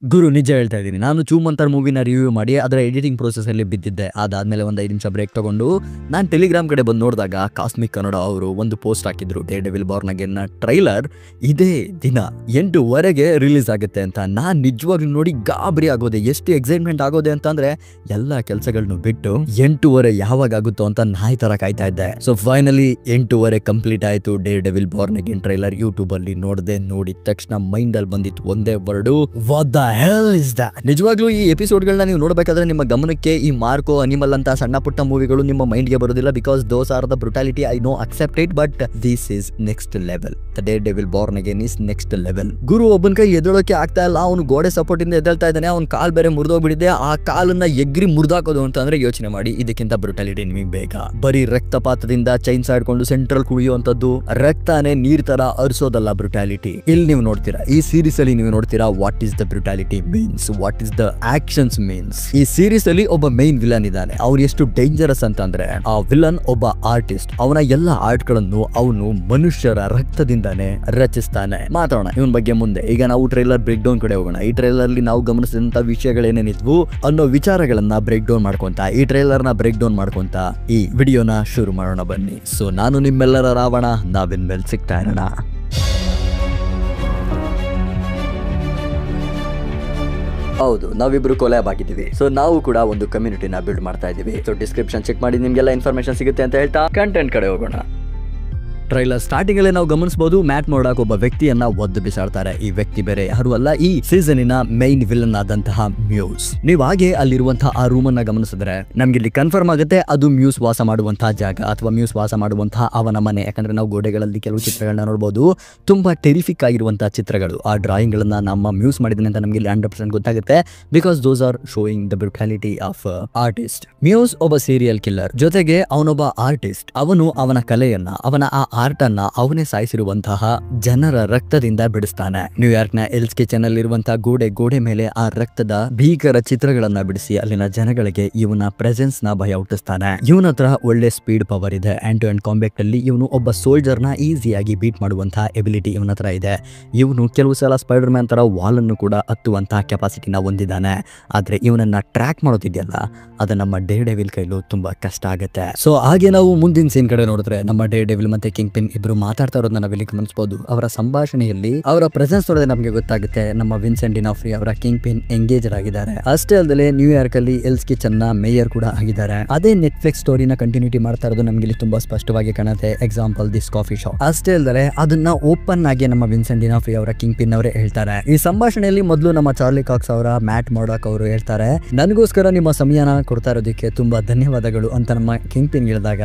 ಗುರು ನಿಜ ಹೇಳ್ತಾ ಇದ್ದೀನಿ. ನಾನು ಚೂಮಂತರ್ ಮೂವಿನ ರಿವ್ಯೂ ಮಾಡಿ ಅದರ ಎಡಿಟಿಂಗ್ ಪ್ರೋಸೆಸ್ ಅಲ್ಲಿ ಬಿದ್ದಿದ್ದೆ. ಅದಾದ್ಮೇಲೆ ಒಂದು 5 ನಿಮಿಷ ಬ್ರೇಕ್ ತಗೊಂಡು ನಾನು ಟೆಲಿಗ್ರಾಮ್ ಕಡೆ ಬಂದು ನೋಡಿದಾಗ ಕಾಸ್ಮಿಕ್ ಕನ್ನಡ ಅವರು ಒಂದು ಪೋಸ್ಟ್ ಹಾಕಿದ್ರು, ಡೇರ್ ಡೆವಿಲ್ ಬಾರ್ನ್ ಅಗೇನ್ ನ ಟ್ರೈಲರ್ ಇದೇ ದಿನ 8:00 ರಿಲೀಸ್ ಆಗುತ್ತೆ ಅಂತ. ನಾನು ನಿಜವಾಗ್ಲೂ ನೋಡಿ ಗಾಬರಿ ಆಗೋದೆ, ಎಷ್ಟು ಎಕ್ಸೈಟ್ಮೆಂಟ್ ಆಗೋದೆ ಅಂತಂದ್ರೆ ಎಲ್ಲ ಕೆಲಸಗಳನ್ನು ಬಿಟ್ಟು 8:30 ಯಾವಾಗ ಆಗುತ್ತೋ ಅಂತ ನಾಯಿ ತರ ಕಾಯ್ತಾ ಇದ್ದೆ. ಸೊ ಫೈನಲಿ 8:30 ಕಂಪ್ಲೀಟ್ ಆಯ್ತು. Deere devil Born again trailer YouTube ಅಲ್ಲಿ ನೋಡಿದೆ. ನೋಡಿದ ತಕ್ಷಣ ಮೈಂಡ್ ಅಲ್ಲಿ ಬಂದಿತ್ತು ಒಂದೇ word, what the hell is that. ನಿಜವಾಗ್ಲೂ ಈ ಎಪಿಸೋಡ್ಗಳನ್ನ ನೀವು ನೋಡಬೇಕಾದ್ರೆ ನಿಮ್ಮ ಗಮನಕ್ಕೆ ಈ ಮಾರ್ಕೋ, ಅನಿಮಲ್ ಅಂತ ಸಣ್ಣ ಪುಟ್ಟ ಮೂವಿಗಳು ನಿಮ್ಮ ಮೈಂಡ್ಗೆ ಬರೋದಿಲ್ಲ, because those are the brutality. I know, accept it, but this is next level. The Daredevil Born Again is next level. ಗುರು ಒಬ್ಬನ ಕೈ ಎದ್ದೇಳೋಕೆ ಆಗ್ತಾ ಇಲ್ಲ, ಅವನು ಗೋಡೆ ಸಪೋರ್ಟ್ ಇಂದ ಎದ್ದೇಳ್ತಾ ಇದ್ದಾನೆ, ಅವ್ನ ಕಾಲ್ ಬೇರೆ ಮುರಿದೋಗ್ಬಿಟ್ಟಿದೆ. ಆ ಕಾಲನ್ನ ಎಗ್ರಿ ಮುರಿದಾಕೋದು ಅಂತ ಅಂದ್ರೆ ಯೋಚನೆ ಮಾಡಿ, ಇದಕ್ಕಿಂತ ಬ್ರುಟಾಲಿಟಿ ನಿಮಗೆ ಬೇಕಾ? ಬರೀ ರಕ್ತಪಾತದಿಂದ ಚೈನ್ ಸಾಡ್ಕೊಂಡು ಸೆಂಟ್ರಲ್ ಕುಡಿಯುವಂತದ್ದು, ರಕ್ತಾನೆ ನೀರ್ ತರ ಅರಿಸೋದಲ್ಲ ಬ್ರುಟಾಲಿಟಿ. ಇಲ್ಲಿ ನೀವು ನೋಡ್ತೀರಾ, ಈ ಸೀರೀಸ್ ಅಲ್ಲಿ ನೀವು ನೋಡ್ತೀರಾ what is the brutality means, what is the actions means. ಈ ಸೀರೀಸ್ ಅಲ್ಲಿ ಒಬ್ಬ ಮೈನ್ ವಿಲನ್ ಇದ್ದಾನೆ. ಅವ್ರು ಎಷ್ಟು ಡೇಂಜರಸ್ ಅಂತಂದ್ರೆ, ಆ ವಿಲನ್ ಒಬ್ಬ ಆರ್ಟಿಸ್ಟ್. ಅವನ ಎಲ್ಲ ಆರ್ಟ್ ಗಳನ್ನು ಅವನು ಮನುಷ್ಯರ ರಕ್ತದಿಂದಾನೆ ರಚಿಸ್ತಾನೆ. ಮಾತಾಡೋಣ ಇವನ್ ಬಗ್ಗೆ ಮುಂದೆ. ಈಗ ನಾವು ಟ್ರೈಲರ್ ಬ್ರೇಕ್ ಡೌನ್ ಕಡೆ ಹೋಗೋಣ. ಈ ಟ್ರೈಲರ್ ಅಲ್ಲಿ ನಾವು ಗಮನಿಸಿದಂತ ವಿಷಯಗಳೇನೇನಿದ್ವು ಅನ್ನೋ ವಿಚಾರಗಳನ್ನ ಬ್ರೇಕ್ ಡೌನ್ ಮಾಡ್ಕೊಂತ, ಈ ಟ್ರೈಲರ್ ನ ಬ್ರೇಕ್ ಡೌನ್ ಮಾಡ್ಕೊಂತ ಈ ವಿಡಿಯೋನ ಶುರು ಮಾಡೋಣ ಬನ್ನಿ. ಸೊ ನಾನು ನಿಮ್ಮೆಲ್ಲರ ರಾವಣ, ನಾವಿನ್ಮೇಲೆ ಸಿಗ್ತಾ ಇರೋಣ. ಹೌದು, ನಾವಿಬ್ರು ಕೊಲ್ಯಾಬ್ ಆಗಿದ್ದೀವಿ. ಸೊ ನಾವು ಕೂಡ ಒಂದು ಕಮ್ಯುನಿಟಿನ ಬಿಲ್ಡ್ ಮಾಡ್ತಾ ಇದೀವಿ. ಸೊ ಡಿಸ್ಕ್ರಿಪ್ಷನ್ ಚೆಕ್ ಮಾಡಿ, ನಿಮ್ಗೆಲ್ಲ ಇನ್ಫಾರ್ಮೇಶನ್ ಸಿಗುತ್ತೆ ಅಂತ ಹೇಳ್ತಾ ಕಂಟೆಂಟ್ ಕಡೆ ಹೋಗೋಣ. ಟ್ರೈಲರ್ ಸ್ಟಾರ್ಟಿಂಗ್ ಅಲ್ಲೇ ನಾವು ಗಮನಿಸಬಹುದು, ಮ್ಯಾಟ್ ಮೋರ್ಡಾಕ್ ಒಬ್ಬ ವ್ಯಕ್ತಿಯನ್ನ ಒದ್ದು ಬಿಸಾಡ್ತಾರೆ. ಈ ವ್ಯಕ್ತಿ ಬೇರೆ ಯಾರು ಅಲ್ಲ, ಈ ಸೀಸನಿನ ಮೈನ್ ವಿಲನ್ ಆದಂತಹ ಮ್ಯೂಸ್. ನೀವು ಹಾಗೆ ಅಲ್ಲಿರುವಂತಹ ಆ ರೂಮ್ ಅನ್ನ ಗಮನಿಸಿದ್ರೆ ನಮ್ಗೆ ಇಲ್ಲಿ ಕನ್ಫರ್ಮ್ ಆಗುತ್ತೆ ಅದು ಮ್ಯೂಸ್ ವಾಸ ಮಾಡುವಂತಹ ಜಾಗ ಅಥವಾ ಮ್ಯೂಸ್ ವಾಸ ಮಾಡುವಂತಹ ಅವನ ಮನೆ. ಯಾಕಂದ್ರೆ ನಾವು ಗೋಡೆಗಳಲ್ಲಿ ಕೆಲವು ಚಿತ್ರಗಳನ್ನ ನೋಡಬಹುದು, ತುಂಬಾ ಟೆರಿಫಿಕ್ ಆಗಿರುವಂತಹ ಚಿತ್ರಗಳು. ಆ ಡ್ರಾಯಿಂಗ್ ಗಳನ್ನ ನಮ್ಮ ಮ್ಯೂಸ್ ಮಾಡಿದಾನೆ ಅಂತ ನಮ್ಗೆ ಇಲ್ಲಿ 100% ಗೊತ್ತಾಗುತ್ತೆ, because those are showing the brutality of artist. Muse ಒಬ್ಬ ಸೀರಿಯಲ್ ಕಿಲ್ಲರ್, ಜೊತೆಗೆ ಅವನೊಬ್ಬ ಆರ್ಟಿಸ್ಟ್. ಅವನು ಅವನ ಕಲೆಯನ್ನ, ಅವನ ಆ ಆರ್ಟ್ ಅನ್ನ ಅವನೇ ಸಾಯಿಸಿರುವಂತಹ ಜನರ ರಕ್ತದಿಂದ ಬಿಡಿಸ್ತಾನೆ. ನ್ಯೂಯಾರ್ಕ್ ನ ಎಲ್ಸ್ ಕಿಚನ್ ಅಲ್ಲಿ ಇರುವಂತಹ ಗೋಡೆ ಮೇಲೆ ಆ ರಕ್ತದ ಭೀಕರ ಚಿತ್ರಗಳನ್ನ ಬಿಡಿಸಿ ಅಲ್ಲಿನ ಜನಗಳಿಗೆ ಇವನ ಪ್ರೆಸೆನ್ಸ್ ನ ಭಯ ಹುಟ್ಟಿಸ್ತಾನೆ. ಇವನ ಹತ್ರ ಒಳ್ಳೆ ಸ್ಪೀಡ್ ಪವರ್ ಇದೆ. ಹ್ಯಾಂಡ್ ಟು ಹ್ಯಾಂಡ್ ಕಾಂಬ್ಯಾಕ್ಟ್ ಅಲ್ಲಿ ಇವನು ಒಬ್ಬ ಸೋಲ್ಜರ್ ನ ಈಸಿಯಾಗಿ ಬೀಟ್ ಮಾಡುವಂತಹ ಎಬಿಲಿಟಿ ಇವನ ಹತ್ರ ಇದೆ. ಇವನು ಕೆಲವು ಸಲ ಸ್ಪೈಡರ್ ಮ್ಯಾನ್ ತರ ವಾಲ್ ಅನ್ನು ಕೂಡ ಹತ್ತುವಂತಹ ಕೆಪಾಸಿಟಿನ ಹೊಂದಿದ್ದಾನೆ. ಆದ್ರೆ ಇವನನ್ನ ಟ್ರ್ಯಾಕ್ ಮಾಡೋದಿದೆಯಲ್ಲ, ಅದು ನಮ್ಮ ಡೇರ್ ಡೆವಿಲ್ ಕೈಲೂ ತುಂಬಾ ಕಷ್ಟ ಆಗುತ್ತೆ. ಸೊ ಹಾಗೆ ನಾವು ಮುಂದಿನ ಸೀನ್ ಕಡೆ ನೋಡಿದ್ರೆ ನಮ್ಮ ಡೇರ್ ಡೆವಿಲ್ ಮತ್ತೆ ಕಿಂಗ್ ಪಿನ್ ಇಬ್ರು ಮಾತಾಡ್ತಾ ಇರೋದನ್ನ ನಾವಿಲ್ಲಿ ಗಮನಿಸಬಹುದು. ಅವರ ಸಂಭಾಷಣೆಯಲ್ಲಿ ಅವರ ಪ್ರೆಸೆನ್ಸ್ ನೋಡಿದ್ರೆ ನಮಗೆ ಗೊತ್ತಾಗುತ್ತೆ ನಮ್ಮ ವಿನ್ಸೆಂಟ್ ಡಿನಾಫ್ರಿ ಅವರ ಕಿಂಗ್ ಪಿನ್ ಎಂಗೇಜ್ ಆಗಿದ್ದಾರೆ. ಅಷ್ಟೇ ಅಲ್ಲದೆ ನ್ಯೂಯಾರ್ಕ್ ಅಲ್ಲಿ ಎಲ್ಸ್ ಕಿಚನ್ ನ ಮೇಯರ್ ಕೂಡ ಆಗಿದ್ದಾರೆ. ಅದೇ ನೆಟ್ಫ್ಲಿಕ್ಸ್ ಸ್ಟೋರಿನ ಕಂಟಿನ್ಯೂಟಿ ಮಾಡ್ತಾ ಇರೋದು ನಮ್ಗೆ ಇಲ್ಲಿ ತುಂಬಾ ಸ್ಪಷ್ಟವಾಗಿ ಕಾಣುತ್ತೆ. Example this coffee shop. ಅಷ್ಟೇ ಅಲ್ಲದೆ ಅದನ್ನ ಓಪನ್ ಆಗಿ ನಮ್ಮ ವಿನ್ಸೆಂಟ್ ಡಿನಾಫ್ರಿ ಅವರ ಕಿಂಗ್ ಪಿನ್ ಅವರೇ ಹೇಳ್ತಾರೆ. ಈ ಸಂಭಾಷಣೆಯಲ್ಲಿ ಮೊದಲು ನಮ್ಮ ಚಾರ್ಲಿ ಕಾಕ್ಸ್ ಅವರ ಮ್ಯಾಟ್ ಮೋರ್ಡಾಕ್ ಅವರು ಹೇಳ್ತಾರೆ, ನನಗೋಸ್ಕರ ನಿಮ್ಮ ಸಮಯನ ಕೊಡ್ತಾ ಇರೋದಕ್ಕೆ ತುಂಬಾ ಧನ್ಯವಾದಗಳು ಅಂತ ನಮ್ಮ ಕಿಂಗ್ ಪಿನ್ ಹೇಳಿದಾಗ,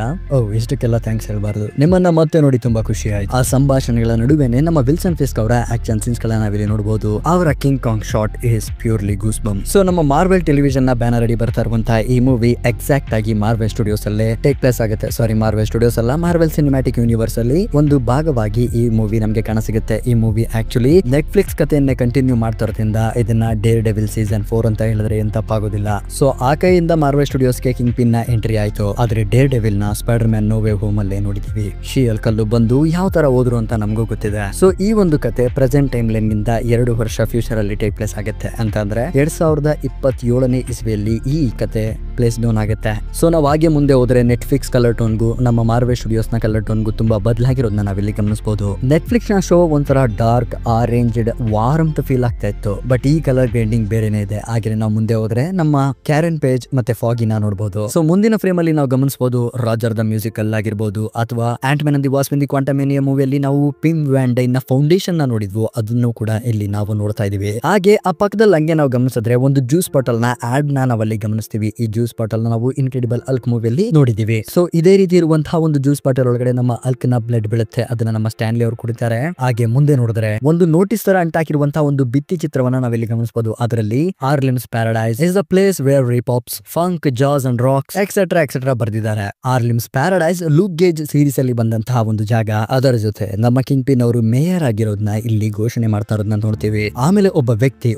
ಇಷ್ಟಕ್ಕೆಲ್ಲ ಥ್ಯಾಂಕ್ಸ್ ಹೇಳ್ಬಾರ್ದು, ನಿಮ್ಮನ್ನ ಮತ್ತೆ ನೋಡಿ ತುಂಬಾ ಖುಷಿ ಆಯ್ತು. ಆ ಸಂಭಾಷಣೆಗಳ ನಡುವೆನೆ ನಮ್ಮ ವಿಲ್ಸನ್ ಫಿಸ್ಕ್ ಅವರ ಆಕ್ಷನ್ ಸೀನ್ಸ್ ಗಳನ್ನ ನಾವಿಲ್ಲಿ ನೋಡಬಹುದು. ಅವರ King Kong shot is purely goose bump. So ನಮ್ಮ ಮಾರ್ವೆಲ್ ಟೆಲಿವಿಷನ್ ನ ಬ್ಯಾನರ್ ಅಡಿ ಬರ್ತಾ ಇರುವಂತಹ ಈ ಮೂವಿ ಎಕ್ಸಾಕ್ಟ್ ಆಗಿ ಮಾರ್ವೆಲ್ ಸ್ಟುಡಿಯೋಸ್ ಅಲ್ಲೇ ಟೇಕ್ ಪ್ಲೇಸ್ ಆಗುತ್ತೆ. ಸಾರಿ, ಮಾರ್ವೆಲ್ ಸ್ಟುಡಿಯೋಸ್ ಅಲ್ಲ, ಮಾರ್ವೆಲ್ ಸಿನಿಮ್ಯಾಟಿಕ್ ಯೂನಿವರ್ಸ್ ಅಲ್ಲಿ ಒಂದು ಭಾಗವಾಗಿ ಈ ಮೂವಿ ನಮಗೆ ಕಾಣಸಿಗುತ್ತೆ. ಈ ಮೂವಿ ಆಕ್ಚುಲಿ ನೆಟ್ಫ್ಲಿಕ್ಸ್ ಕಥೆಯನ್ನೇ ಕಂಟಿನ್ಯೂ ಮಾಡ್ತಾ ಇರೋದ್ರಿಂದ ಇದನ್ನ ಡೇರ್ ಡೆವಿಲ್ ಸೀಸನ್ 4 ಅಂತ ಹೇಳಿದ್ರೆ ಏನ್ ತಪ್ಪಾಗೋದಿಲ್ಲ. ಸೊ ಆ ಕೈಯಿಂದ ಮಾರ್ವೆಲ್ ಸ್ಟುಡಿಯೋಸ್ಗೆ ಕಿಂಗ್ ಪಿನ್ ನ ಎಂಟ್ರಿ ಆಯ್ತು. ಆದ್ರೆ ಡೇರ್ ಡೆವಿಲ್ ನ Spiderman no way home ಅಲ್ಲೇ ನೋಡಿದೀವಿ. ಶಿಯಲ್ ಕಲ್ಲು ಬಂದು ಯಾವ ತರ ಹೋದ್ರು ಅಂತ ನಮಗೂ ಗೊತ್ತಿದೆ. ಸೊ ಈ ಒಂದು ಕತೆ ಪ್ರೆಸೆಂಟ್ ಟೈಮ್ ಲೈನ್ ಗಿಂತ 2 ವರ್ಷ ಫ್ಯೂಚರ್ ಅಲ್ಲಿ ಟೇಕ್ ಪ್ಲೇಸ್ ಆಗುತ್ತೆ. ಅಂತಂದ್ರೆ 2027ನೇ ಇಸ್ವಿಯಲ್ಲಿ ಈ ಕತೆ ಪ್ಲೇಸ್ ಡೌನ್ ಆಗುತ್ತೆ. ಸೊ ನಾವು ಹಾಗೆ ಮುಂದೆ ಹೋದ್ರೆ ನೆಟ್ಫ್ಲಿಕ್ಸ್ ಕಲರ್ ಟೋನ್ಗೂ ನಮ್ಮ ಮಾರ್ವೆಲ್ ಸ್ಟುಡಿಯೋಸ್ ನ ಕಲರ್ ಟೋನ್ಗೂ ತುಂಬಾ ಬದಲಾಗಿರೋದನ್ನ ನಾವಿಲ್ಲಿ ಗಮನಿಸಬಹುದು. ನೆಟ್ಫ್ಲಿಕ್ಸ್ ನ ಶೋ ಒಂಥರ ಡಾರ್ಕ್ ಆರೆಂಜ್ಡ್ ವಾರ್ಮ್ತ್ ಫೀಲ್ ಆಗ್ತಾ ಇತ್ತು, ಬಟ್ ಈ ಕಲರ್ ಗ್ರೇಡಿಂಗ್ ಬೇರೆನೇ ಇದೆ. ಹಾಗೆ ನಾವು ಮುಂದೆ ಹೋದ್ರೆ ನಮ್ಮ ಕ್ಯಾರನ್ ಪೇಜ್ ಮತ್ತೆ ಫಾಗಿನ ನೋಡಬಹುದು. ಸೊ ಮುಂದಿನ ಫ್ರೇಮ್ ಅಲ್ಲಿ ನಾವು ಗಮನಿಸಬಹುದು ರಾಜರ್ ದ ಮ್ಯೂಸಿಕಲ್ ಆಗಿರ್ಬೋದು, ಅಥವಾ Ant Man and the Wasp in the Quantumania ಮೂವಿಯಲ್ಲಿ ನಾವು ಪಿಮ್ ವ್ಯಾನ್ ಡೈನ್ ನ ಫೌಂಡೇಶನ್ ನ ನೋಡಿದ್ವು, ಅದನ್ನು ಕೂಡ ಇಲ್ಲಿ ನಾವು ನೋಡ್ತಾ ಇದೀವಿ. ಹಾಗೆ ಆ ಪಕ್ಕದಲ್ಲಿ ಹಂಗೆ ನಾವು ಗಮನಿಸಿದ್ರೆ ಒಂದು ಜ್ಯೂಸ್ ಬಾಟಲ್ ನ ಆಡ್ ನ ನಾವಲ್ಲಿ ಗಮನಿಸ್ತೀವಿ. ಈ ಜ್ಯೂಸ್ ಬಾಟಲ್ ನಾವು ಇನ್ಕ್ರೆಡಿಬಲ್ ಹಲ್ಕ್ ಮೂವಿಯಲ್ಲಿ ನೋಡಿದೀವಿ. ಸೊ ಇದೇ ರೀತಿ ಇರುವಂತಹ ಒಂದು ಜ್ಯೂಸ್ ಬಾಟಲ್ ಒಳಗಡೆ ನಮ್ಮ ಹಲ್ಕ್ ನ ಬ್ಲಡ್ ಬೀಳುತ್ತೆ, ಅದನ್ನ ನಮ್ಮ ಸ್ಟ್ಯಾನ್ಲಿ ಅವರು ಕುಡಿತಾರೆ. ಹಾಗೆ ಮುಂದೆ ನೋಡಿದ್ರೆ ಒಂದು ನೋಟಿಸ್ ತರ ಅಂಟಾಕಿರುವಂತಹ ಒಂದು ಭಿತ್ತಿ ಚಿತ್ರವನ್ನ ನಾವಿಲ್ಲಿ ಗಮನಿಸಬಹುದು. ಅದರಲ್ಲಿ Harlem's Paradise is the place where hip hops funk jazz and rocks etcetera ಬರ್ದಿದ್ದಾರೆ. Harlem's Paradise Luke Cage series ಅಲ್ಲಿ ಬಂದಂತಹ ಇರುವಂತಹ ಒಂದು ಜಾಗ, ಅದರ ಜೊತೆ ನಮ್ಮ ಕಿಂಗ್ ಪಿನ್ ಅವರು ಮೇಯರ್ ಆಗಿರೋದನ್ನ ಇಲ್ಲಿ ಘೋಷಣೆ ಮಾಡ್ತಾ ಇರೋದನ್ನ ನೋಡ್ತೀವಿ. ಆಮೇಲೆ ಒಬ್ಬ ವ್ಯಕ್ತಿ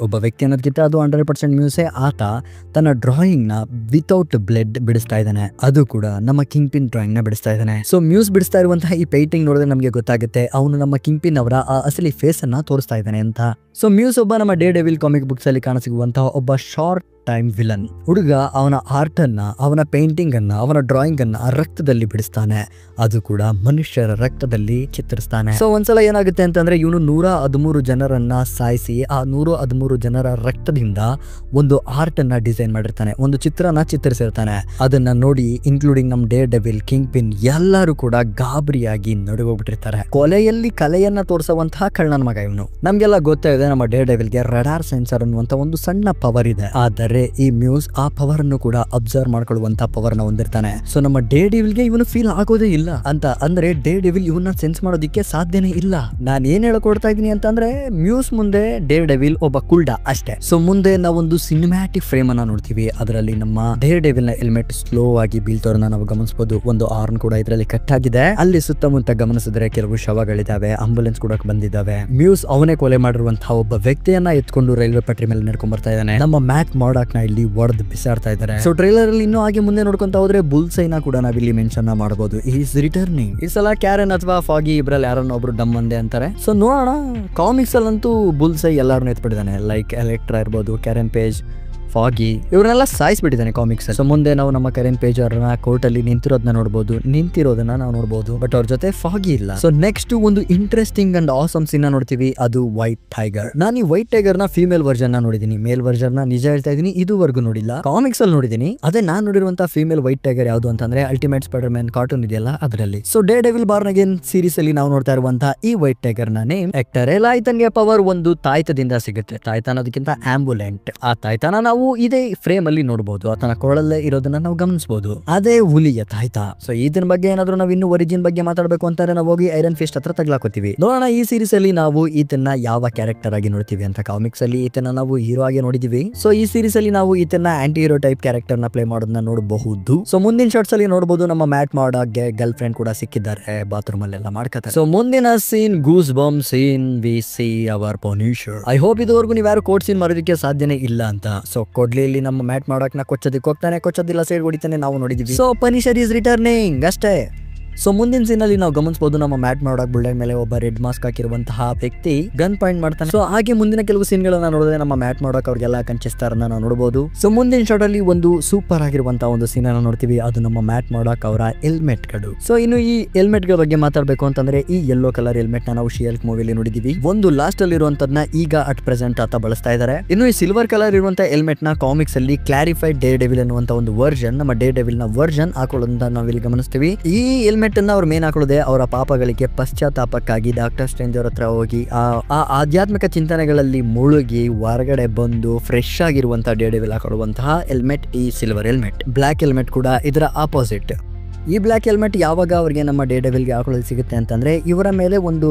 ಅನ್ನೋದಕ್ಕಿಂತ ಅದು 100% ಮ್ಯೂಸೆ, ಆತ ತನ್ನ ಡ್ರಾಯಿಂಗ್ ನ ವಿತೌಟ್ ಬ್ಲಡ್ ಬಿಡಿಸ್ತಾ ಇದ್ದಾನೆ. ಅದು ಕೂಡ ನಮ್ಮ ಕಿಂಗ್ ಪಿನ್ ಡ್ರಾಯಿಂಗ್ ನ ಬಿಡಿಸ್ತಾ ಇದ್ದಾನೆ. ಸೊ ಮ್ಯೂಸ್ ಬಿಡಿಸ್ತಾ ಇರುವಂತಹ ಈ ಪೇಂಟಿಂಗ್ ನೋಡಿದ್ರೆ ನಮಗೆ ಗೊತ್ತಾಗುತ್ತೆ ಅವನು ನಮ್ಮ ಕಿಂಗ್ ಪಿನ್ ಅವರ ಆ ಅಸಲಿ ಫೇಸ್ ಅನ್ನ ತೋರಿಸ್ತಾ ಇದ್ದಾನೆ ಅಂತ. ಸೊ ಮ್ಯೂಸ್ ಒಬ್ಬ ನಮ್ಮ ಡೇ ಡೆವಿಲ್ ಕಾಮಿಕ್ ಬುಕ್ಸ್ ಅಲ್ಲಿ ಕಾಣಸಿಗುವಂತಹ ಒಬ್ಬ ಶಾರ್ಟ್ ಟೈಮ್ ವಿಲನ್ ಹುಡುಗ. ಅವನ ಆರ್ಟ್ ಅನ್ನ, ಅವನ ಪೇಂಟಿಂಗ್ ಅನ್ನ, ಅವನ ಡ್ರಾಯಿಂಗ್ ಅನ್ನ ರಕ್ತದಲ್ಲಿ ಬಿಡಿಸ್ತಾನೆ, ಅದು ಕೂಡ ಮನುಷ್ಯರ ರಕ್ತದಲ್ಲಿ ಚಿತ್ರಿಸ್ತಾನೆ. ಸೊ ಒಂದ್ಸಲ ಏನಾಗುತ್ತೆ ಅಂತಂದ್ರೆ ಇವನು 113 ಜನರನ್ನ ಸಾಯಿಸಿ ಆ 113 ಜನರ ರಕ್ತದಿಂದ ಒಂದು ಆರ್ಟ್ ಅನ್ನ ಡಿಸೈನ್ ಮಾಡಿರ್ತಾನೆ, ಒಂದು ಚಿತ್ರನ ಚಿತ್ರಿಸಿರ್ತಾನೆ. ಅದನ್ನ ನೋಡಿ ಇನ್ಕ್ಲೂಡಿಂಗ್ ನಮ್ ಡೇ ಡೆವಿಲ್, ಕಿಂಗ್ ಪಿನ್ ಎಲ್ಲರೂ ಕೂಡ ಗಾಬರಿಯಾಗಿ ನಡುಗೋಗ್ಬಿಟ್ಟಿರ್ತಾರೆ. ಕೊಲೆಯಲ್ಲಿ ಕಲೆಯನ್ನ ತೋರಿಸುವಂತಹ ಕಳ್ಳನ ಮಗ ಇವನು. ನಮ್ಗೆಲ್ಲ ಗೊತ್ತಾಗಿದೆ ನಮ್ಮ ಡೇ ಡೆವಿಲ್ಗೆ ರಡಾರ್ ಸೆನ್ಸರ್ ಅನ್ನುವಂತ ಒಂದು ಸಣ್ಣ ಪವರ್ ಇದೆ. ಆದರೆ ಈ ಮ್ಯೂಸ್ ಆ ಪವರ್ ಅನ್ನು ಕೂಡ ಅಬ್ಸರ್ವ್ ಮಾಡ್ಕೊಳ್ಳುವಂತ ಪವರ್ ನ ಹೊಂದಿರ್ತಾನೆ. ಸೊ ನಮ್ಮ ಡೇ ಡೆವಿಲ್ಗೆ ಇವನು ಫೀಲ್ ಆಗೋದೇ ಇಲ್ಲ ಅಂತ ಅಂದ್ರೆ ಡೇ ಡೆವಿಲ್ ಇವನ್ನ ಸೆನ್ಸ್ ಮಾಡೋದಿಕ್ಕೆ ಸಾಧ್ಯನೇ ಇಲ್ಲ. ನಾನು ಏನ್ ಹೇಳ್ಕೊಡ್ತಾ ಇದೀನಿ ಅಂತಂದ್ರೆ ಮ್ಯೂಸ್ ಮುಂದೆ ಡೇ ಡೆವಿಲ್ ಒಬ್ಬ ಕುಲ್ಡ ಅಷ್ಟೇ. ಸೊ ಮುಂದೆ ನಾವೊಂದು ಸಿನಿಮ್ಯಾಟಿಕ್ ಫ್ರೇಮ್ ಅನ್ನ ನೋಡ್ತೀವಿ. ಅದರಲ್ಲಿ ನಮ್ಮ ಡೇ ಡೆವಿಲ್ ನ ಹೆಲ್ಮೆಟ್ ಸ್ಲೋ ಆಗಿ ಬೀಳ್ತೋರನ್ನ ನಾವು ಗಮನಿಸಬಹುದು. ಒಂದು ಆರ್ನ್ ಕೂಡ ಇದರಲ್ಲಿ ಕಟ್ ಆಗಿದೆ. ಅಲ್ಲಿ ಸುತ್ತಮುತ್ತ ಗಮನಿಸಿದ್ರೆ ಕೆಲವು ಶವಗಳಿದಾವೆ, ಆಂಬುಲೆನ್ಸ್ ಕೂಡ ಬಂದಿದ್ದಾವೆ. ಮ್ಯೂಸ್ ಅವನೇ ಕೊಲೆ ಮಾಡಿರುವಂತಹ ಒಬ್ಬ ವ್ಯಕ್ತಿಯನ್ನ ಎತ್ಕೊಂಡು ರೈಲ್ವೆ ಪಟ್ರಿ ಮೇಲೆ ನಡ್ಕೊಂಡ್ ಬರ್ತಾ ಇದ್ದಾನೆ. ನಮ್ಮ ಮ್ಯಾಕ್ ಮಾಡಾಕ್ ನ ಇಲ್ಲಿ ಒಡೆದು ಬಿಸಾಡ್ತಾ ಇದ್ದಾರೆ. ಸೊ ಟ್ರೈಲರ್ ಅಲ್ಲಿ ಇನ್ನೂ ಹಾಗೆ ಮುಂದೆ ನೋಡ್ಕೊಂತ ಹೋದ್ರೆ ಬುಲ್ಸೈನ ಕೂಡ ನಾವಿಲ್ಲಿ ಮೆನ್ಷನ್ ಮಾಡಬಹುದು. Is returning. ಈ ಸಲ ಕ್ಯಾರನ್ ಅಥವಾ ಫಾಗಿ ಇಬ್ರಲ್ಲಿ ಯಾರನ್ನ ಒಬ್ರು ಡಮ್ ಒಂದೇ ಅಂತಾರೆ. ಸೊ ನೋಡೋಣ. ಕಾಮಿಕ್ಸ್ ಅಲ್ಲಂತೂ ಬುಲ್ಸೈ ಎಲ್ಲಾರನ್ನೂ ಎತ್ಬಿಟ್ಟಿದ್ದಾನೆ. ಲೈಕ್ ಎಲೆಕ್ಟ್ರಾ ಇರ್ಬೋದು, ಕ್ಯಾರನ್ ಪೇಜ್, ಫಾಗಿ ಇವ್ರನ್ನೆಲ್ಲ ಸಾಯಿಸ್ಬಿಟ್ಟಿದ್ದಾನೆ ಕಾಮಿಕ್ಸ್. ಸೊ ಮುಂದೆ ನಾವು ನಮ್ಮ ಕರೆನ್ ಪೇಜ್ ಅವ್ರನ್ನ ಕೋರ್ಟ್ ಅಲ್ಲಿ ನಿಂತಿರೋದನ್ನ ನಾವು ನೋಡಬಹುದು. ಬಟ್ ಅವ್ರ ಜೊತೆ ಫಾಗಿ ಇಲ್ಲ. ಸೊ ನೆಕ್ಸ್ಟ್ ಒಂದು ಇಂಟ್ರೆಸ್ಟಿಂಗ್ ಅಂಡ್ ಆಸಮ್ ಸೀನ್ ನೋಡ್ತೀವಿ. ಅದು ವೈಟ್ ಟೈಗರ್. ನಾನು ಈ ವೈಟ್ ಟೈಗರ್ ನ ಫೀಮೇಲ್ ವರ್ಜನ್ ನ ನೋಡಿದೀನಿ, ಮೇಲ್ ವರ್ಜನ್ ನ ನಿಜ ಹೇಳ್ತಾ ಇದೀನಿ ಇದುವರೆಗೂ ನೋಡಿಲ್ಲ. ಕಾಮಿಕ್ಸ್ ಅಲ್ಲಿ ನೋಡಿದೀನಿ. ಅದೇ ನಾನು ನೋಡಿರುವಂತಹ ಫೀಮೇಲ್ ವೈಟ್ ಟೈಗರ್ ಯಾವುದು ಅಂತಂದ್ರೆ ಅಲ್ಟಿಮೇಟ್ ಸ್ಪೈಡರ್ ಮ್ಯಾನ್ ಕಾರ್ಟೂನ್ ಇದೆಯಲ್ಲ ಅದರಲ್ಲಿ. So day devil Born again series ಅಲ್ಲಿ ನಾವು ನೋಡ್ತಾ ಇರುವಂತಹ ಈ ವೈಟ್ ಟೈಗರ್ ನ ನೇಮ್ ಎಕ್ಟರ್. ಆಯ್ತನ್ಗೆ ಪವರ್ ಒಂದು ತಾಯ್ತದಿಂದ ಸಿಗುತ್ತೆ. ತಾಯ್ತ ಅನ್ನೋದಕ್ಕಿಂತ ಆಂಬುಲೆಂಟ್. ಆ ತಾಯ್ತನ ನಾವು ಇದೇ ಫ್ರೇಮ್ ಅಲ್ಲಿ ನೋಡಬಹುದು. ಆತನ ಕೊಳಲ್ಲೇ ಇರೋದನ್ನ ನಾವು ಗಮನಿಸಬಹುದು. ಅದೇ ಹುಲಿಯ ತಾಯ್ತ. ಸೊ ಇದನ್ ಬಗ್ಗೆ ಏನಾದ್ರು ನಾವು ಇನ್ನು ಒರಿಜಿನ್ ಬಗ್ಗೆ ಮಾತಾಡಬೇಕು ಅಂತಾರೆ ನಾವು ಹೋಗಿ ಐರನ್ ಫಿಸ್ಟ್ ಹತ್ರ ತಗ್ಲಾಕೋತೀವಿ. ನೋಡೋಣ ಈ ಸೀರೀಸ್ ಅಲ್ಲಿ ನಾವು ಈತನ ಯಾವ ಕ್ಯಾರೆಕ್ಟರ್ ಆಗಿ ನೋಡ್ತೀವಿ ಅಂತ. ಕಾಮಿಕ್ಸ್ ಅಲ್ಲಿ ಈತನ ನಾವು ಹೀರೋ ಆಗಿ ನೋಡಿದೀವಿ. ಸೊ ಈ ಸೀರೀಸ್ ಅಲ್ಲಿ ನಾವು ಈತನ ಆಂಟಿ ಹೀರೋ ಟೈಪ್ ಕ್ಯಾರೆಕ್ಟರ್ ನ ಪ್ಲೇ ಮಾಡೋದನ್ನ ನೋಡಬಹುದು. ಸೊ ಮುಂದಿನ ಶಾರ್ಟ್ಸ್ ಅಲ್ಲಿ ನೋಡಬಹುದು ನಮ್ಮ ಮ್ಯಾಟ್ ಮಾಡಾಗೆ ಗರ್ಲ್ ಫ್ರೆಂಡ್ ಕೂಡ ಸಿಕ್ಕಿದ್ದಾರೆ, ಬಾತ್ರೂಮ್ ಅಲ್ಲೆಲ್ಲ ಮಾಡ್ಕತಾರೆ. ಸೊ ಮುಂದಿನ scene goose bump scene we see our Punisher. I hope ಇದುವರೆಗೂ ನೀವು ಯಾರು ಕೋರ್ಟ್ ಸೀನ್ ಮಾಡೋದಕ್ಕೆ ಸಾಧ್ಯನೇ ಇಲ್ಲ ಅಂತ. ಸೊ ಕೊಡ್ಲಿ ಇಲ್ಲಿ ನಮ್ಮ ಮ್ಯಾಟ್ ಮಾಡಕ್ ನಾ ಕೊಚ್ಚೋದಕ್ಕೆ ಹೋಗ್ತಾನೆ, ಕೊಚ್ಚೋದಿಲ್ಲ ಸೈಡ್ ಹೊಡಿತಾನೆ, ನಾವು ನೋಡಿದೀವಿ. ಸೊ ಪನಿಷರ್ ಈಸ್ ರಿಟರ್ನಿಂಗ್ ಅಷ್ಟೇ. ಸೊ ಮುಂದಿನ ಸೀನ್ ಅಲ್ಲಿ ನಾವು ಗಮನಿಸಬಹುದು ನಮ್ಮ ಮ್ಯಾಟ್ ಮಾಡಾಕ್ ಬುಲ್ಡನ್ ಮೇಲೆ ಒಬ್ಬ ರೆಡ್ ಮಾಸ್ಕ್ ಹಾಕಿರುವಂತಹ ವ್ಯಕ್ತಿ ಗನ್ ಪಾಯಿಂಟ್ ಮಾಡ್ತಾನೆ. ಸೊ ಹಾಗೆ ಮುಂದಿನ ಕೆಲವು ಸೀನ್ ಗಳನ್ನ ನೋಡಿದ್ರೆ ನಮ್ಮ ಮ್ಯಾಟ್ ಮಾಡಾಕ್ ಅವ್ರಿಗೆಲ್ಲ ಕನ್ಚಿಸ್ತಾರನ್ನ ನಾವು ನೋಡಬಹುದು. ಸೊ ಮುಂದಿನ ಶಾಟ್ ಅಲ್ಲಿ ಒಂದು ಸೂಪರ್ ಆಗಿರುವಂತಹ ಒಂದು ಸೀನ್ ಅನ್ನ ನೋಡ್ತೀವಿ. ಅದು ನಮ್ಮ ಮ್ಯಾಟ್ ಮಾಡಾಕ್ ಅವರ ಹೆಲ್ಮೆಟ್ ಗಳು. ಸೊ ಇನ್ನು ಈ ಹೆಲ್ಮೆಟ್ ಗಳ ಬಗ್ಗೆ ಮಾತಾಡಬೇಕು ಅಂತಂದ್ರೆ ಈ ಯೆಲ್ಲೋ ಕಲರ್ ಹೆಲ್ಮೆಟ್ ನ ನಾವು ಶಿಯಲ್ಕ್ ಮೂವಿಲಿ ನೋಡಿದೀವಿ. ಒಂದು ಲಾಸ್ಟ್ ಅಲ್ಲಿ ಇರುವಂತದ್ನ ಈಗ ಅಟ್ ಪ್ರೆಸೆಂಟ್ ಆತ ಬಳಸ್ತಾ ಇದ್ದಾರೆ. ಇನ್ನು ಈ ಸಿಲ್ವರ್ ಕಲರ್ ಇರುವಂತಹ ಹೆಲ್ಮೆಟ್ ನ ಕಾಮಿಕ್ಸ್ ಅಲ್ಲಿ ಕ್ಲಾರಿಫೈಡ್ ಡೇ ಡೆವಿಲ್ ಅನ್ನುವಂತ ಒಂದು ವರ್ಜನ್, ನಮ್ಮ ಡೇ ಡೆವಿಲ್ ನ ವರ್ಜನ್ ಹಾಕೊಳ್ಳೋದನ್ನ ನಾವಿಲ್ಲಿ ಗಮನಿಸ್ತೀವಿ. ಈ ಹೆಲ್ಮೆಟ್ ಅನ್ನ ಅವ್ರ ಮೇನ್ ಹಾಕೊಳ್ಳೋದೆ ಅವರ ಪಾಪಗಳಿಗೆ ಪಶ್ಚಾತ್ತಾಪಕ್ಕಾಗಿ ಡಾಕ್ಟರ್ ಸ್ಟ್ರೇಂಜ್ ಅವ್ರ ಹತ್ರ ಹೋಗಿ ಆ ಆಧ್ಯಾತ್ಮಿಕ ಚಿಂತನೆಗಳಲ್ಲಿ ಮುಳುಗಿ ಹೊರಗಡೆ ಬಂದು ಫ್ರೆಶ್ ಆಗಿರುವಂತಹ ಡೇ ಡೆವಿಲ್ ಹಾಕೊಳ್ಳುವಂತಹ ಹೆಲ್ಮೆಟ್ ಈ ಸಿಲ್ವರ್ ಹೆಲ್ಮೆಟ್. ಬ್ಲಾಕ್ ಹೆಲ್ಮೆಟ್ ಕೂಡ ಇದರ ಆಪೋಸಿಟ್. ಈ ಬ್ಲಾಕ್ ಹೆಲ್ಮೆಟ್ ಯಾವಾಗ ಅವ್ರಿಗೆ ನಮ್ಮ ಡೇ ಡೆವಿಲ್ಗೆ ಹಾಕೊಳ್ಳಲು ಸಿಗುತ್ತೆ ಅಂತಂದ್ರೆ ಇವರ ಮೇಲೆ ಒಂದು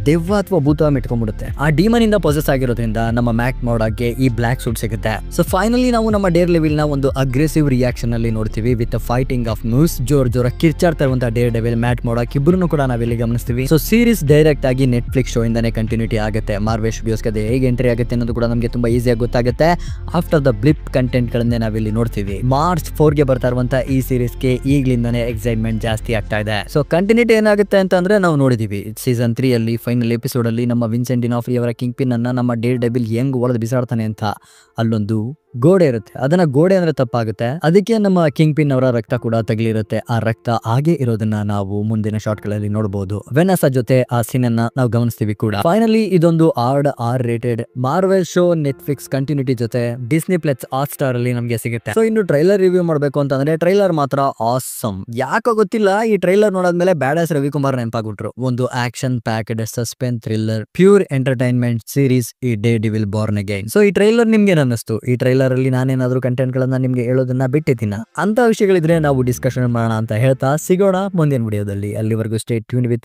ದೆವ್ವ ಅಥವಾ ಭೂತ ಮಿಟ್ಕೊಂಡ್ಬಿಡುತ್ತೆ. ಆ ಡೀಮನ್ ಇಂದ ಪೊಸೆಸ್ ಆಗಿರೋದ್ರಿಂದ ನಮ್ಮ ಮ್ಯಾಕ್ ಮಾಡಾಗೆ ಈ ಬ್ಲಾಕ್ ಸೂಟ್ ಸಿಗುತ್ತೆ. ಸೊ ಫೈನಲಿ ನಾವು ನಮ್ಮ ಡೇರ್ ಲೆವಿಲ್ ನ ಒಂದು ಅಗ್ರೆಸಿವ್ ರಿಯಾಕ್ಷನ್ ಅಲ್ಲಿ ನೋಡ್ತೀವಿ ವಿತ್ ಫೈಟಿಂಗ್ ಆಫ್ ಮ್ಯೂಸ್. ಜೋರ ಕಿರ್ಚಾಡ್ತಾ ಇರುವಂತಹ ಡೇರ್ ಡೆವಿಲ್, ಮ್ಯಾಟ್ ಮಾಡಾಕ್ ಇಬ್ಬರನ್ನು ಕೂಡ ನಾವಿಲ್ಲಿ ಗಮನಿಸ್ತೀವಿ. ಸೊ ಸೀರೀಸ್ ಡೈರೆಕ್ಟ್ ಆಗಿ ನೆಟ್ಫ್ಲಿಕ್ಸ್ ಶೋ ಇಂದಾನೆ ಕಂಟಿನ್ಯೂಟಿ ಆಗುತ್ತೆ. ಮಾರ್ವೆಲ್ ಸ್ಟುಡಿಯೋಸ್ ಗೆ ಹೇಗೆ ಎಂಟ್ರಿ ಆಗುತ್ತೆ ಅನ್ನೋದು ಕೂಡ ನಮಗೆ ತುಂಬಾ ಈಸಿಯಾಗಿ ಗೊತ್ತಾಗುತ್ತೆ. ಆಫ್ಟರ್ ದ ಬ್ಲಿಪ್ ಕಂಟೆಂಟ್ ಗಳನ್ನೇ ನಾವಿಲ್ಲಿ ನೋಡ್ತೀವಿ. ಮಾರ್ಚ್ 4 ಗೆ ಬರ್ತಾ ಇರುವಂತಹ ಈ ಸೀರೀಸ್ ಗೆ ಈಗಲಿಂದಾನೆ ಎಕ್ಸೈಟ್ಮೆಂಟ್ ಜಾಸ್ತಿ ಆಗ್ತಾ ಇದೆ. ಸೊ ಕಂಟಿನ್ಯೂಟಿ ಏನಾಗುತ್ತೆ ಅಂತಂದ್ರೆ ನಾವು ನೋಡಿದೀವಿ ಸೀಸನ್ 3 ಅಲ್ಲಿ ಫೈನಲ್ ಎಪಿಸೋಡ್ ಅಲ್ಲಿ ನಮ್ಮ ವಿನ್ಸೆಂಟ್ ಡಿನಾಫ್ರಿ ಅವರ ಕಿಂಗ್ ಪಿನ್ ಅನ್ನ ನಮ್ಮ ಡೇರ್ ಡೆವಿಲ್ ಹೆಂಗ್ ಒಳದು ಬಿಸಾಡ್ತಾನೆ ಅಂತ ಅಲ್ಲೊಂದು ಗೋಡೆ ಇರುತ್ತೆ. ಅದನ್ನ ಗೋಡೆ ಅಂದ್ರೆ ತಪ್ಪಾಗುತ್ತೆ, ಅದಕ್ಕೆ ನಮ್ಮ ಕಿಂಗ್ ಪಿನ್ ಅವರ ರಕ್ತ ಕೂಡ ತಗಲಿರುತ್ತೆ. ಆ ರಕ್ತ ಹಾಗೆ ಇರೋದನ್ನ ನಾವು ಮುಂದಿನ ಶಾರ್ಟ್ ಗಳಲ್ಲಿ ನೋಡಬಹುದು. ವೆನಸ ಜೊತೆ ಆ ಸೀನ್ ಅನ್ನ ನಾವು ಗಮನಿಸ್ತೀವಿ ಕೂಡ. ಫೈನಲಿ ಇದೊಂದು R rated Marvel show Netflix continuity ಜೊತೆ ಡಿಸ್ನಿ ಪ್ಲಸ್ ಹಾಟ್ ಸ್ಟಾರ್ ಅಲ್ಲಿ ನಮಗೆ ಸಿಗುತ್ತೆ. ಸೊ ಇನ್ನು ಟ್ರೈಲರ್ ರಿವ್ಯೂ ಮಾಡಬೇಕು ಅಂತಂದ್ರೆ ಟ್ರೈಲರ್ ಮಾತ್ರ ಆಸಮ್. ಯಾಕೋ ಗೊತ್ತಿಲ್ಲ, ಈ ಟ್ರೈಲರ್ ನೋಡಾದ್ಮೇಲೆ ಬ್ಯಾಡಾಸ್ ರವಿಕುಮಾರ್ ನೆನಪಾಗ್ಬಿಟ್ರು. ಒಂದು action packed suspense thriller pure entertainment series ಈ Daredevil Born Again. So ಈ ಟ್ರೈಲರ್ ನಿಮ್ಗೆ ಅನ್ನಿಸ್ತು? ಈ ಟ್ರೈಲರ್ ಅಲ್ಲಿ ನಾನೇನಾದ್ರೂ ಕಂಟೆಂಟ್ ಗಳನ್ನ ನಿಮ್ಗೆ ಹೇಳೋದನ್ನ ಬಿಟ್ಟಿದ್ದೀನ ಅಂತ ವಿಷಯಗಳಿದ್ರೆ ನಾವು ಡಿಸ್ಕಷನ್ ಮಾಡೋಣ ಅಂತ ಹೇಳ್ತಾ ಸಿಗೋಣ ಮುಂದಿನ ವಿಡಿಯೋದಲ್ಲಿ. ಅಲ್ಲಿವರೆಗೂ ಸ್ಟೇ ಟ್ಯೂನ್ಡ್ ವಿತ್